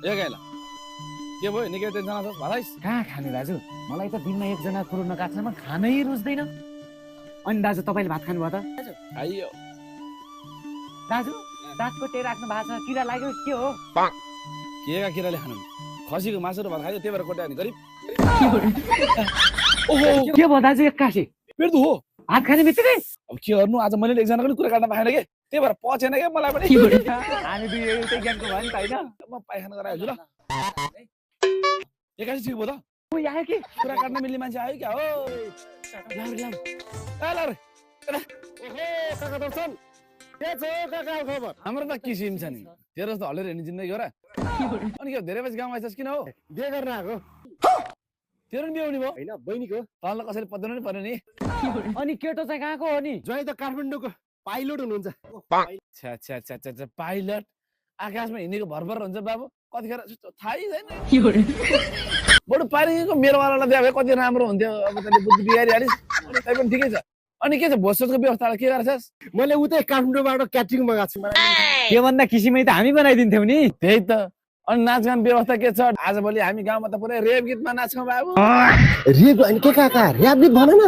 एकाइला के भयो निकै टेन्सन छ भाइस कहाँ खाने दाजु मलाई त दिनमा एकजना कोरोना काट्नमा खानै रुच्दैन अनि दाजु तपाईले भात खानुभयो त आइयो दाजु दाँत कोटे राख्नु भएको छ किरा लाग्यो के हो केका किराले खानु खसीको मासु र भात खायो त्यही भएर कोट्या नि गरिब ओहो के भयो दाजु एक्कासी पेट दुखो भात खाने बित्तिकै अब के गर्नु आज मैले एकजनाको नि कुरा काट्न पाएन के त्यही भएर पचेन के मलाई पनि हामी दुई एउटै ज्ञानको भयो नि त हैन म पाइखाना गराएछु ल एकासी ठिक भयो त उ आयो के कुरा काट्न मिल्ने मान्छे आयो क्या हो लाउ ओहो काका दर्शन के छ काका खबर हाम्रो त किसिम छ नि तेरो जस्तो हलेर हिँड्ने जिन्दगी हो र अनि के धेरै पछि गाउँ आइछस् किन हो बिहे गर्न आएको तेरो नि बिहे हुने भयो हैन बहिनीको तल कसैले पत्याउनु नि पर्यो नि अनि केटो चाहिँ कहाँको हो नि ज्वाइँ त काठमाडौँको पाइलट हुनुहुन्छ छ्या छ्या छ्या छ्या छ्या पाइलट आकाशमा हिँडेको भरभर हुन्छ बाबु कतिखेर थाहै छैन बरु पारिङको मेरो वालालाई बिहा भए कति राम्रो हुन्थ्यो अब तैँले बुद्धि बिगारिहालिस् अनि तै पनि ठिकै छ अनि के छ भोजसोजको व्यवस्था के गर्छस् मैले उतै काठमाडौँबाट क्याटरिङ मगाएको छु के भन्दा किसिमै त हामी बनाइदिन्थ्यौ नि त्यही त अनि नाचगान व्यवस्था के छ आजभोलि हामी गाउँमा त पुरै रेप गीतमा नाच्छौँ बाबु रेप अनि के काका र्याप गीत भन न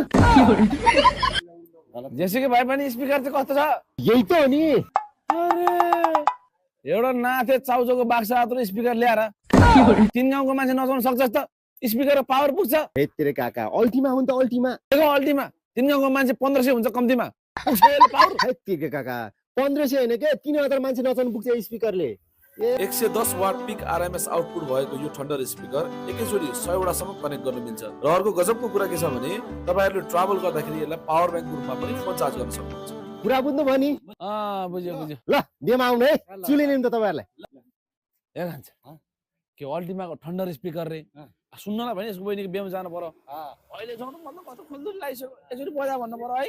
जेसुकै भए पनि स्पिकर चाहिँ कस्तो छ यही त हो नि एउटा नाथे चाउचोको बाक्सा आत्रो स्पिकर ल्याएर तीन गाउँको मान्छे नचाउन सक्छस् त स्पिकर पावर पुग्छ हेतिर काका अल्टीमा हो नि त अल्टीमा अल्टीमा तीन गाउँको मान्छे 1500 हुन्छ कम्तीमा पावर हेतिर काका 1500 हैन के 3000 मान्छे नचाउनु पुग्छ स्पिकरले 110 वाट पिक आरएमएस आउटपुट भएको यो थन्डर स्पिकर एकैचोटि 100 वटासम्म कनेक्ट गर्न मिल्छ र अर्को गजबको कुरा के छ भने तपाईहरुले ट्राभल गर्दाखेरि यसलाई पावर ब्याङ्कको रूपमा पनि फोन चार्ज गर्न सक्नुहुन्छ कुरा बुझ्नु भयो नि बुझ्यो ल बेमा आउनु है चुलिने नि त तपाईहरुलाई ए भन्छ के अल्टिमाको थन्डर स्पिकर रे सुन्नलाई भने यसको बहिनीको बिहेमा जानु पर्यो अहिले जाउँ न मतलब कस्तो खुल्दुल लागिसक्यो यसरी बजा भन्नु पर्यो है